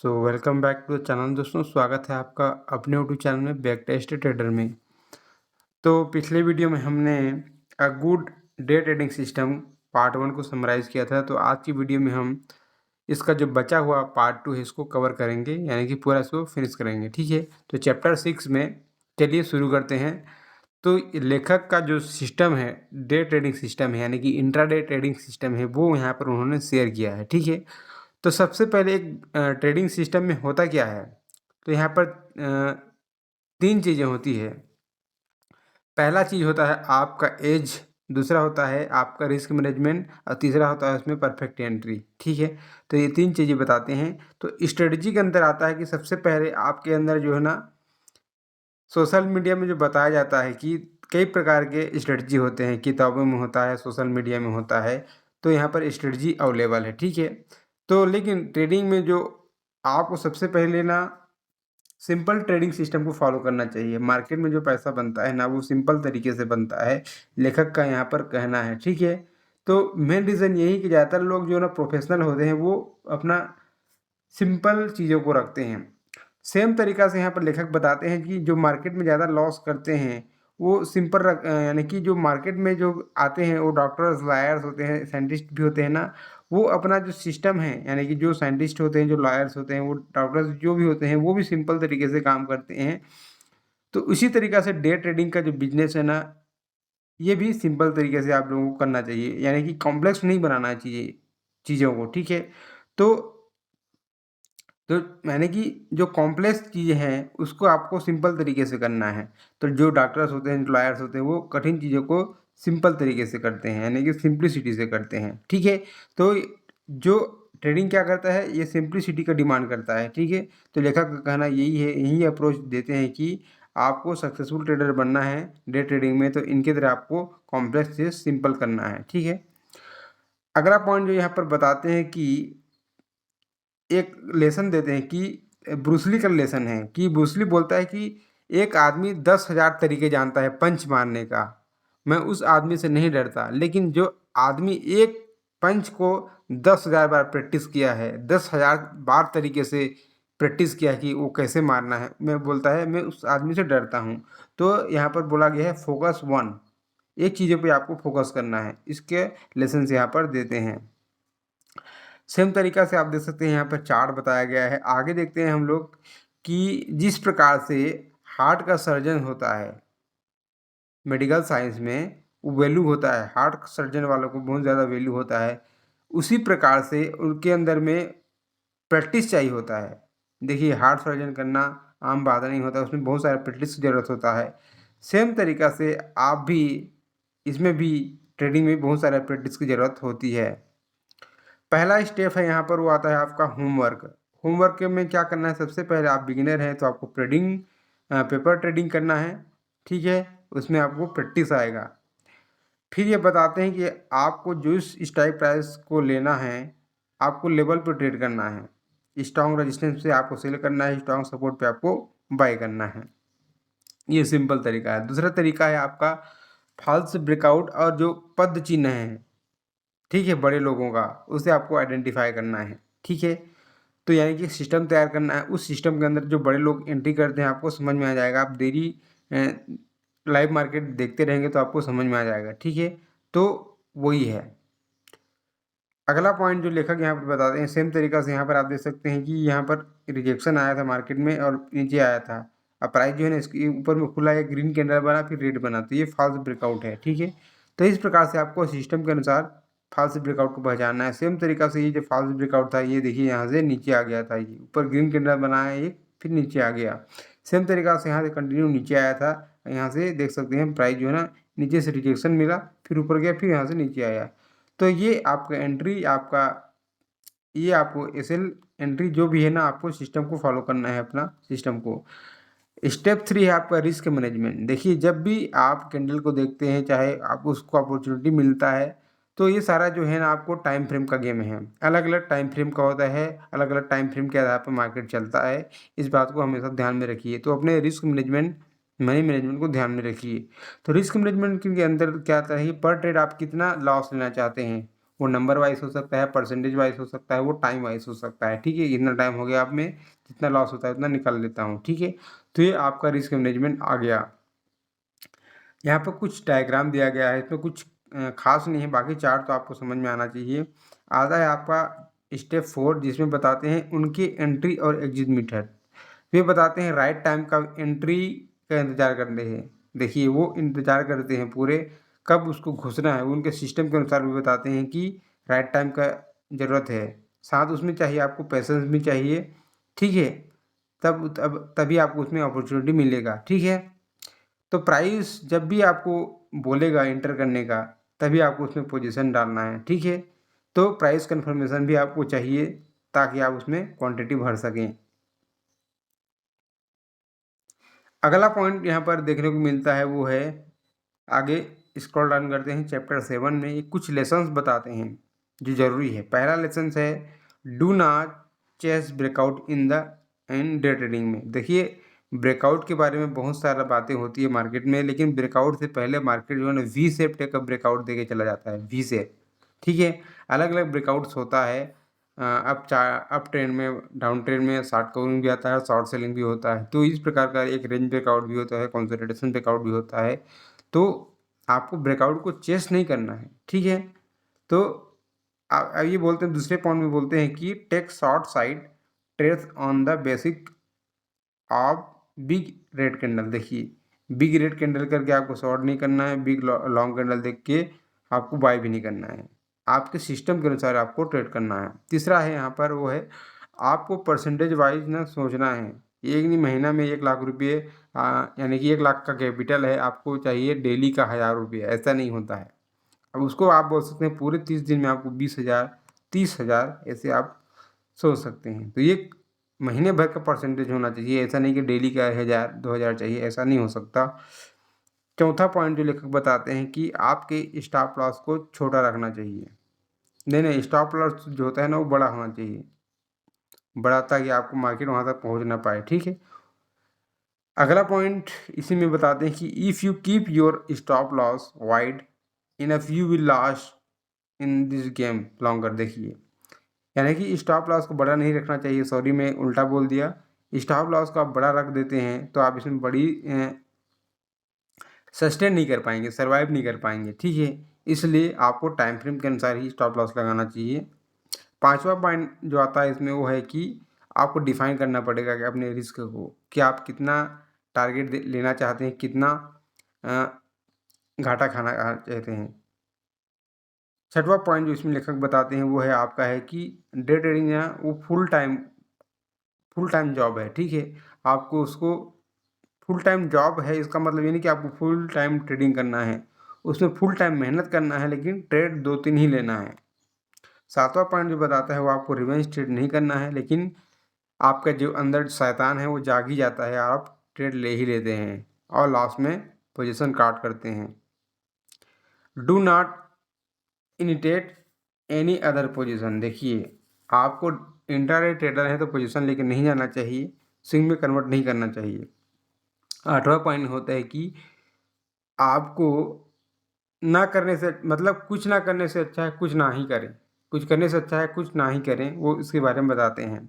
Welcome back to the channel दोस्तों। स्वागत है आपका अपने यूट्यूब चैनल में बैक टेस्ट ट्रेडर में। तो पिछले वीडियो में हमने a good day trading system part 1 को समराइज़ किया था। तो आज की वीडियो में हम इसका जो बचा हुआ पार्ट 2 है इसको कवर करेंगे, यानी कि पूरा इसको फिनिश करेंगे। ठीक है, तो चैप्टर 6 में चलिए शुरू करते हैं। तो लेखक का जो सिस्टम है, डे ट्रेडिंग सिस्टम है, यानी कि इंट्राडे ट्रेडिंग सिस्टम है, वो यहाँ पर उन्होंने शेयर किया है। ठीक है, तो सबसे पहले एक ट्रेडिंग सिस्टम में होता क्या है, तो यहाँ पर 3 चीज़ें होती है। पहला चीज़ होता है आपका एज, दूसरा होता है आपका रिस्क मैनेजमेंट और तीसरा होता है उसमें परफेक्ट एंट्री। ठीक है, तो ये 3 चीज़ें बताते हैं। तो स्ट्रेटजी के अंदर आता है कि सबसे पहले आपके अंदर जो है ना, सोशल मीडिया में जो बताया जाता है कि कई प्रकार के स्ट्रेटजी होते हैं, किताबों में होता है, सोशल मीडिया में होता है, तो यहाँ पर स्ट्रेटजी अवेलेबल है। ठीक है, तो लेकिन ट्रेडिंग में जो आपको सबसे पहले ना सिंपल ट्रेडिंग सिस्टम को फॉलो करना चाहिए। मार्केट में जो पैसा बनता है ना, वो सिंपल तरीके से बनता है, लेखक का यहाँ पर कहना है। ठीक है, तो मेन रीज़न यही कि ज़्यादातर लोग जो ना प्रोफेशनल होते हैं वो अपना सिंपल चीज़ों को रखते हैं। सेम तरीक़ा से यहाँ पर लेखक बताते हैं कि जो मार्केट में ज़्यादा लॉस करते हैं वो सिंपल यानी कि जो मार्केट में जो आते हैं वो डॉक्टर्स, लॉयर्स होते हैं, साइंटिस्ट भी होते हैं ना, वो अपना जो सिस्टम है, यानी कि जो साइंटिस्ट होते हैं, जो लॉयर्स होते हैं, वो डॉक्टर्स जो भी होते हैं, वो भी सिंपल तरीके से काम करते हैं। तो उसी तरीक़ा से डे ट्रेडिंग का जो बिज़नेस है ना, ये भी सिंपल तरीके से आप लोगों को करना चाहिए, यानी कि कॉम्प्लेक्स नहीं बनाना है चीज़ों को। ठीक है, तो तो यानी कि जो कॉम्प्लेक्स चीज़ें हैं उसको आपको सिंपल तरीके से करना है। तो जो डॉक्टर्स होते हैं, जो लॉयर्स होते हैं, वो कठिन चीज़ों को सिंपल तरीके से करते हैं, यानी कि सिंप्लिसिटी से करते हैं। ठीक है, तो जो ट्रेडिंग क्या करता है, ये सिंप्लिसिटी का डिमांड करता है। ठीक है, तो लेखक का कहना यही है, यही अप्रोच देते हैं कि आपको सक्सेसफुल ट्रेडर बनना है डे ट्रेडिंग में, तो इनकी तरह आपको कॉम्प्लेक्स चीज़ सिंपल करना है। ठीक है, अगला पॉइंट जो यहाँ पर बताते हैं कि एक लेसन देते हैं कि ब्रूस ली का लेसन है कि ब्रूस ली बोलता है कि एक आदमी 10,000 तरीके जानता है पंच मारने का, मैं उस आदमी से नहीं डरता। लेकिन जो आदमी एक पंच को 10,000 बार प्रैक्टिस किया है, 10,000 बार तरीके से प्रैक्टिस किया कि वो कैसे मारना है, मैं बोलता है मैं उस आदमी से डरता हूँ। तो यहाँ पर बोला गया है फोकस वन, एक चीज़ों पे आपको फोकस करना है, इसके लेसन यहाँ पर देते हैं। सेम तरीक़ा से आप देख सकते हैं यहाँ पर चार्ट बताया गया है। आगे देखते हैं हम लोग कि जिस प्रकार से हार्ट का सर्जन होता है मेडिकल साइंस में, वो वैल्यू होता है, हार्ट सर्जन वालों को बहुत ज़्यादा वैल्यू होता है, उसी प्रकार से उनके अंदर में प्रैक्टिस चाहिए होता है। देखिए, हार्ट सर्जन करना आम बात नहीं होता, उसमें बहुत सारा प्रैक्टिस की ज़रूरत होता है। सेम तरीक़ा से आप भी इसमें भी ट्रेडिंग में बहुत सारा प्रैक्टिस की ज़रूरत होती है। पहला स्टेप है यहाँ पर, वो आता है आपका होमवर्क। होमवर्क में क्या करना है, सबसे पहले आप बिगिनर हैं तो आपको पेपर ट्रेडिंग करना है। ठीक है, उसमें आपको प्रैक्टिस आएगा। फिर ये बताते हैं कि आपको जिस स्ट्राइक प्राइस को लेना है, आपको लेवल पे ट्रेड करना है। स्ट्रॉन्ग रेजिस्टेंस पे आपको सेल करना है, स्ट्रॉन्ग सपोर्ट पे आपको बाय करना है। ये सिंपल तरीका है। दूसरा तरीका है आपका फॉल्स ब्रेकआउट और जो पद चिन्ह है, ठीक है, बड़े लोगों का, उसे आपको आइडेंटिफाई करना है। ठीक है, तो यानी कि सिस्टम तैयार करना है, उस सिस्टम के अंदर जो बड़े लोग एंट्री करते हैं आपको समझ में आ जाएगा। आप डेली लाइव मार्केट देखते रहेंगे तो आपको समझ में आ जाएगा। ठीक है, तो वही है। अगला पॉइंट जो लेखक यहाँ पर बताते हैं, सेम तरीका से यहाँ पर आप देख सकते हैं कि यहाँ पर रिजेक्शन आया था मार्केट में और नीचे आया था। अब प्राइस जो है ना, इसके ऊपर में खुला, एक ग्रीन कैंडल बना, फिर रेड बना, तो ये फॉल्स ब्रेकआउट है। ठीक है, तो इस प्रकार से आपको सिस्टम के अनुसार फॉल्स ब्रेकआउट को पहचानना है। सेम तरीका से ये जो फॉल्स ब्रेकआउट था, ये देखिए यहाँ से नीचे आ गया था, ये ऊपर ग्रीन कैंडल बनाया एक, फिर नीचे आ गया। सेम तरीका से यहाँ से कंटिन्यू नीचे आया था, यहाँ से देख सकते हैं प्राइस जो है ना, नीचे से रिजेक्शन मिला, फिर ऊपर गया, फिर यहाँ से नीचे आया। तो ये आपका एंट्री, ये आपको एसएल एंट्री जो भी है ना, आपको सिस्टम को फॉलो करना है, अपना सिस्टम को। स्टेप 3 है आपका रिस्क मैनेजमेंट। देखिए, जब भी आप कैंडल को देखते हैं, चाहे आपको उसको अपॉर्चुनिटी मिलता है, तो ये सारा जो है ना, आपको टाइम फ्रेम का गेम है। अलग अलग टाइम फ्रेम का होता है, अलग अलग टाइम फ्रेम के आधार पर मार्केट चलता है। इस बात को हमेशा ध्यान में रखिए। तो अपने रिस्क मैनेजमेंट, मनी मैनेजमेंट को ध्यान में रखिए। तो रिस्क मैनेजमेंट के अंदर क्या आता है, पर ट्रेड आप कितना लॉस लेना चाहते हैं, वो नंबर वाइज हो सकता है, परसेंटेज वाइज हो सकता है, वो टाइम वाइज हो सकता है। ठीक है, इतना टाइम हो गया, आप में जितना लॉस होता है उतना निकाल लेता हूँ। ठीक है, तो ये आपका रिस्क मैनेजमेंट आ गया। यहाँ पर कुछ डायग्राम दिया गया है, इसमें कुछ खास नहीं है, बाकी चार तो आपको समझ में आना चाहिए। आता है आपका स्टेप 4, जिसमें बताते हैं उनकी एंट्री और एग्जिट मेथड। वे बताते हैं राइट टाइम का एंट्री का इंतजार करते हैं। देखिए, वो इंतजार करते हैं पूरे कब उसको घुसना है, उनके सिस्टम के अनुसार भी बताते हैं कि राइट टाइम का ज़रूरत है। साथ उसमें चाहिए आपको पैसेंस भी चाहिए। ठीक है, तब तभी आपको उसमें अपॉर्चुनिटी मिलेगा। ठीक है, तो प्राइस जब भी आपको बोलेगा एंटर करने का, तभी आपको उसमें पोजीशन डालना है। ठीक है, तो प्राइस कंफर्मेशन भी आपको चाहिए ताकि आप उसमें क्वांटिटी भर सकें। अगला पॉइंट यहाँ पर देखने को मिलता है वो है, आगे स्क्रॉल डाउन करते हैं, चैप्टर 7 में ये कुछ लेसन्स बताते हैं जो ज़रूरी है। पहला लेसन है do not chase breakout in day trading में। देखिए, ब्रेकआउट के बारे में बहुत सारा बातें होती है मार्केट में, लेकिन ब्रेकआउट से पहले मार्केट जो है ना वी शेप टेक ब्रेकआउट देके चला जाता है, वी शेप। ठीक है, अलग अलग ब्रेकआउट्स होता है, अप ट्रेंड में, डाउन ट्रेंड में, शॉर्ट कवरिंग भी आता है, शॉर्ट सेलिंग भी होता है। तो इस प्रकार का एक रेंज ब्रेकआउट भी होता है, कंसोलिडेशन ब्रेकआउट भी होता है। तो आपको ब्रेकआउट को चेस नहीं करना है। ठीक है, तो ये बोलते हैं, दूसरे पॉइंट में बोलते हैं कि take short side trades on the basic of big red candle. देखिए, बिग रेड कैंडल करके आपको शॉर्ट नहीं करना है, बिग लॉन्ग कैंडल देख के आपको बाय भी नहीं करना है। आपके सिस्टम के अनुसार आपको ट्रेड करना है। तीसरा है यहाँ पर वो है, आपको परसेंटेज वाइज ना सोचना है। एक नहीं, महीना में 1 लाख रुपये, यानी कि 1 लाख का कैपिटल है, आपको चाहिए डेली का 1000 रुपये, ऐसा नहीं होता है। अब उसको आप बोल सकते हैं पूरे 30 दिन में आपको 20,000, 30,000 ऐसे आप सोच सकते हैं। तो ये महीने भर का परसेंटेज होना चाहिए, ऐसा नहीं कि डेली का 1000, 2000 चाहिए, ऐसा नहीं हो सकता। चौथा पॉइंट जो लेखक बताते हैं कि आपके स्टॉप लॉस को छोटा रखना चाहिए। नहीं, स्टॉप लॉस जो होता है ना वो बड़ा होना चाहिए, बड़ा, ताकि आपको मार्केट वहाँ तक पहुँच ना पाए। ठीक है, अगला पॉइंट इसी में बताते हैं कि if you keep your stop loss wide enough you will last in this game longer. देखिए, यानी कि स्टॉप लॉस को बड़ा नहीं रखना चाहिए, सॉरी मैं उल्टा बोल दिया। स्टॉप लॉस को आप बड़ा रख देते हैं तो आप इसमें बड़ी सस्टेन नहीं कर पाएंगे, सर्वाइव नहीं कर पाएंगे। ठीक है, इसलिए आपको टाइम फ्रेम के अनुसार ही स्टॉप लॉस लगाना चाहिए। पांचवा पॉइंट जो आता है इसमें वो है कि आपको डिफाइन करना पड़ेगा कि अपने रिस्क को, कि आप कितना टारगेट लेना चाहते हैं, कितना घाटा खाना चाहते हैं। छठवां पॉइंट जो इसमें लेखक बताते हैं वो है आपका है कि डे ट्रेडिंग है वो फुल टाइम जॉब है। ठीक है, आपको उसको फुल टाइम जॉब है, इसका मतलब ये नहीं कि आपको फुल टाइम ट्रेडिंग करना है, उसमें फुल टाइम मेहनत करना है, लेकिन ट्रेड 2-3 ही लेना है। सातवां पॉइंट जो बताता है वो आपको रिवेंज ट्रेड नहीं करना है, लेकिन आपका जो अंदर शैतान है वो जाग ही जाता है, आप ट्रेड ले ही लेते हैं और लास्ट में पोजीशन काट करते हैं। Do not initiate any other position. देखिए, आपको इंट्राडे ट्रेडर है तो पोजीशन लेके नहीं जाना चाहिए, स्विंग में कन्वर्ट नहीं करना चाहिए। आठवां पॉइंट होता है कि आपको ना करने से, मतलब कुछ ना करने से अच्छा है कुछ ना ही करें, कुछ करने से अच्छा है कुछ ना ही करें, वो इसके बारे में बताते हैं।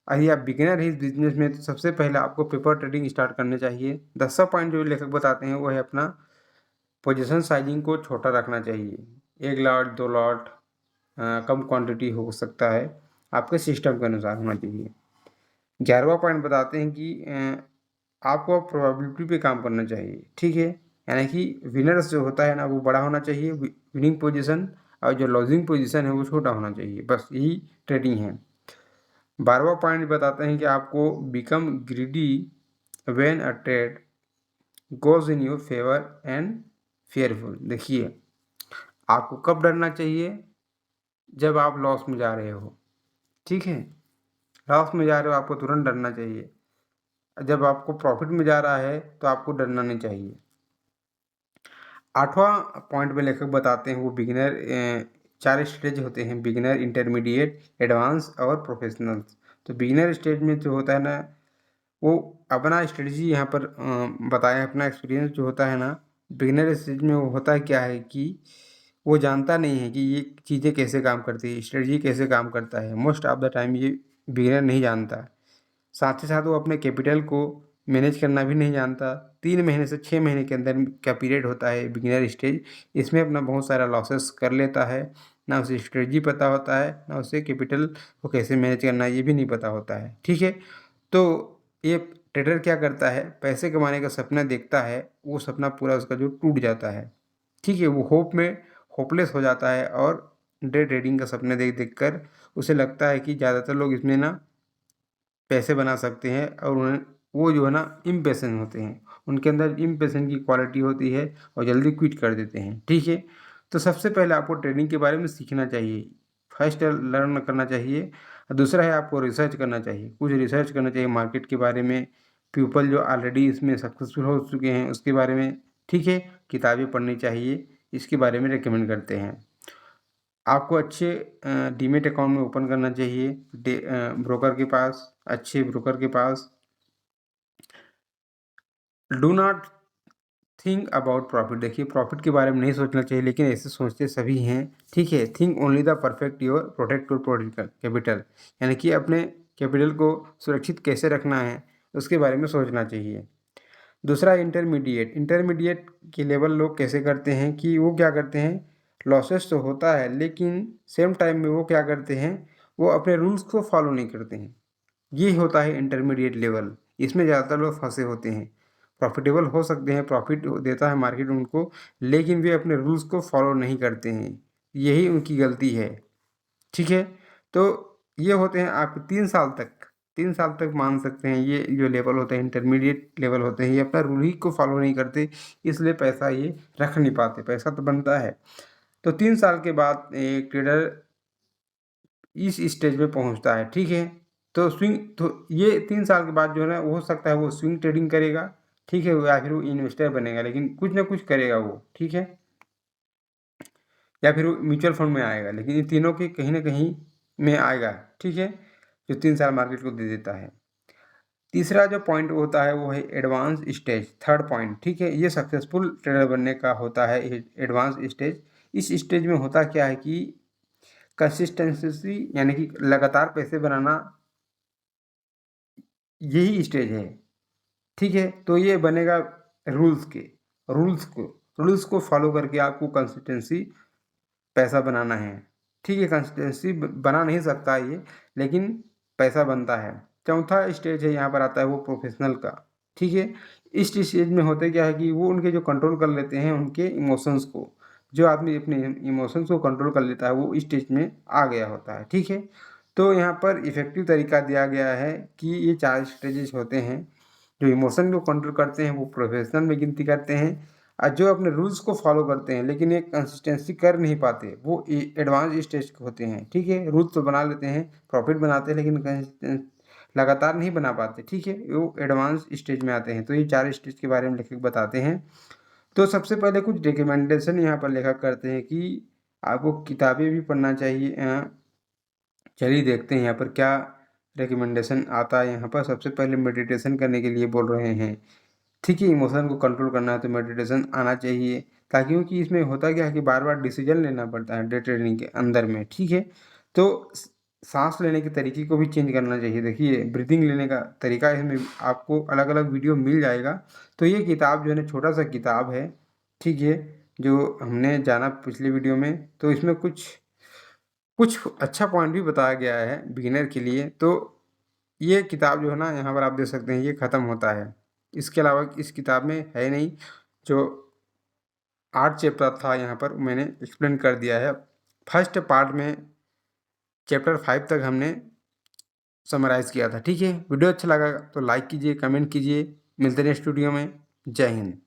अभी आप बिगिनर हैं इस बिजनेस में तो सबसे पहले आपको पेपर ट्रेडिंग स्टार्ट करने चाहिए। 10वां पॉइंट जो लेखक बताते हैं वो है अपना पोजीशन साइजिंग को छोटा रखना चाहिए, 1 लॉट 2 लॉट, कम क्वांटिटी हो सकता है, आपके सिस्टम के अनुसार होना चाहिए। 11वां पॉइंट बताते हैं कि आपको प्रोबेबिलिटी पे काम करना चाहिए। ठीक है, यानी कि विनर्स जो होता है ना वो बड़ा होना चाहिए, विनिंग पोजीशन, और जो लॉजिंग पोजीशन है वो छोटा होना चाहिए, बस यही ट्रेडिंग है। 12वां पॉइंट बताते हैं कि आपको become greedy when a trade goes in your favour and fearful. देखिए, आपको कब डरना चाहिए, जब आप लॉस में जा रहे हो। ठीक है, लॉस में जा रहे हो आपको तुरंत डरना चाहिए, जब आपको प्रॉफिट में जा रहा है तो आपको डरना नहीं चाहिए। 8वां पॉइंट में लेखक बताते हैं वो बिगिनर, 4 स्टेज होते हैं, बिगिनर, इंटरमीडिएट, एडवांस और प्रोफेशनल्स। तो बिगिनर स्टेज में जो होता है ना वो अपना स्ट्रेटजी यहाँ पर बताया, अपना एक्सपीरियंस जो होता है ना बिगिनर स्टेज में, वो होता है क्या है कि वो जानता नहीं है कि ये चीज़ें कैसे काम करती है, स्ट्रेटजी कैसे काम करता है। मोस्ट ऑफ द टाइम ये बिगिनर नहीं जानता। साथ ही साथ वो अपने कैपिटल को मैनेज करना भी नहीं जानता। 3 महीने से 6 महीने के अंदर का पीरियड होता है बिगिनर स्टेज, इसमें अपना बहुत सारा लॉसेस कर लेता है। ना उसे स्ट्रेटजी पता होता है, ना उसे कैपिटल को कैसे मैनेज करना है ये भी नहीं पता होता है, ठीक है। तो ये ट्रेडर क्या करता है, पैसे कमाने का सपना देखता है, वो सपना पूरा उसका जो टूट जाता है, ठीक है। वो होपलेस हो जाता है और डे ट्रेडिंग का सपना देख देख कर उसे लगता है कि ज़्यादातर लोग इसमें ना पैसे बना सकते हैं, और उन्हें वो जो है ना इम्पेशेंट होते हैं, उनके अंदर इम्पेशेंट की क्वालिटी होती है और जल्दी क्विट कर देते हैं, ठीक है। तो सबसे पहले आपको ट्रेडिंग के बारे में सीखना चाहिए, फर्स्ट लर्न करना चाहिए। और दूसरा है आपको रिसर्च करना चाहिए, कुछ रिसर्च करना चाहिए मार्केट के बारे में, पीपल जो ऑलरेडी इसमें सक्सेसफुल हो चुके हैं उसके बारे में, ठीक है। किताबें पढ़नी चाहिए, इसके बारे में रिकमेंड करते हैं। आपको अच्छे डीमैट अकाउंट में ओपन करना चाहिए ब्रोकर के पास, अच्छे ब्रोकर के पास। Do not think about profit, देखिए प्रॉफिट के बारे में नहीं सोचना चाहिए, लेकिन ऐसे सोचते सभी हैं, ठीक है। Think only the perfect your protect your capital, यानी कि अपने कैपिटल को सुरक्षित कैसे रखना है उसके बारे में सोचना चाहिए। दूसरा इंटरमीडिएट, इंटरमीडिएट के लेवल लोग कैसे करते हैं कि वो क्या करते हैं, लॉसेस तो होता है लेकिन सेम टाइम में वो क्या करते हैं, वो अपने रूल्स को फॉलो नहीं करते हैं। ये होता है इंटरमीडिएट लेवल, इसमें ज़्यादातर लोग फंसे होते हैं। प्रॉफिटेबल हो सकते हैं, प्रॉफिट देता है मार्केट उनको, लेकिन वे अपने रूल्स को फॉलो नहीं करते हैं, यही उनकी गलती है, ठीक है। तो ये होते हैं आप 3 साल तक मान सकते हैं, ये जो लेवल होते हैं इंटरमीडिएट लेवल होते हैं, ये अपना रूल ही को फॉलो नहीं करते, इसलिए पैसा ये रख नहीं पाते। पैसा तो बनता है। तो 3 साल के बाद एक ट्रेडर इस स्टेज पे पहुंचता है, ठीक है। तो ये 3 साल के बाद जो है ना, हो सकता है वो स्विंग ट्रेडिंग करेगा, ठीक है, या फिर वो इन्वेस्टर बनेगा, लेकिन कुछ ना कुछ करेगा वो, ठीक है। या फिर वो म्यूचुअल फंड में आएगा, लेकिन इन तीनों के कहीं ना कहीं में आएगा, ठीक है, जो 3 साल मार्केट को दे देता है। तीसरा जो पॉइंट होता है वो है एडवांस स्टेज, थर्ड पॉइंट, ठीक है। ये सक्सेसफुल ट्रेडर बनने का होता है एडवांस स्टेज। इस स्टेज में होता क्या है कि कंसिस्टेंसी, यानी कि लगातार पैसे बनाना, यही स्टेज है, ठीक है। तो ये बनेगा रूल्स को फॉलो करके आपको कंसिस्टेंसी पैसा बनाना है, ठीक है। कंसिस्टेंसी बना नहीं सकता ये, लेकिन पैसा बनता है। चौथा स्टेज है, यहाँ पर आता है वो प्रोफेशनल का, ठीक है। इस स्टेज में होते क्या है कि वो उनके जो कंट्रोल कर लेते हैं उनके इमोशंस को, जो आदमी अपने इमोशंस को कंट्रोल कर लेता है वो इस स्टेज में आ गया होता है, ठीक है। तो यहाँ पर इफेक्टिव तरीका दिया गया है कि ये 4 स्टेजेस होते हैं। जो इमोशन को कंट्रोल करते हैं वो प्रोफेशनल में गिनती करते हैं, और जो अपने रूल्स को फॉलो करते हैं लेकिन एक कंसिस्टेंसी कर नहीं पाते वो एडवांस स्टेज के होते हैं, ठीक है। रूल्स तो बना लेते हैं, प्रॉफिट बनाते हैं, लेकिन लगातार नहीं बना पाते, ठीक है, वो एडवांस स्टेज में आते हैं। तो ये 4 स्टेज के बारे में लेखक बताते हैं। तो सबसे पहले कुछ रिकमेंडेशन यहाँ पर लेखक करते हैं कि आपको किताबें भी पढ़ना चाहिए। चलिए देखते हैं यहाँ पर क्या रिकमेंडेशन आता है। यहाँ पर सबसे पहले मेडिटेशन करने के लिए बोल रहे हैं, ठीक है। इमोशन को कंट्रोल करना है तो मेडिटेशन आना चाहिए, ताकि क्योंकि इसमें होता क्या है कि बार बार डिसीजन लेना पड़ता है डे ट्रेडिंग के अंदर में, ठीक है। तो सांस लेने के तरीके को भी चेंज करना चाहिए। देखिए ब्रीदिंग लेने का तरीका इसमें आपको अलग अलग वीडियो मिल जाएगा। तो ये किताब जो है ना, छोटा सा किताब है, ठीक है, जो हमने जाना पिछले वीडियो में। तो इसमें कुछ कुछ अच्छा पॉइंट भी बताया गया है बिगिनर के लिए। तो ये किताब जो है ना, यहाँ पर आप देख सकते हैं ये ख़त्म होता है। इसके अलावा इस किताब में है नहीं, जो 8 चैप्टर था यहाँ पर मैंने एक्सप्लेन कर दिया है। फर्स्ट पार्ट में चैप्टर 5 तक हमने समराइज़ किया था, ठीक है। वीडियो अच्छा लगा तो लाइक कीजिए, कमेंट कीजिए। मिलते हैं नेक्स्ट वीडियो में। जय हिंद।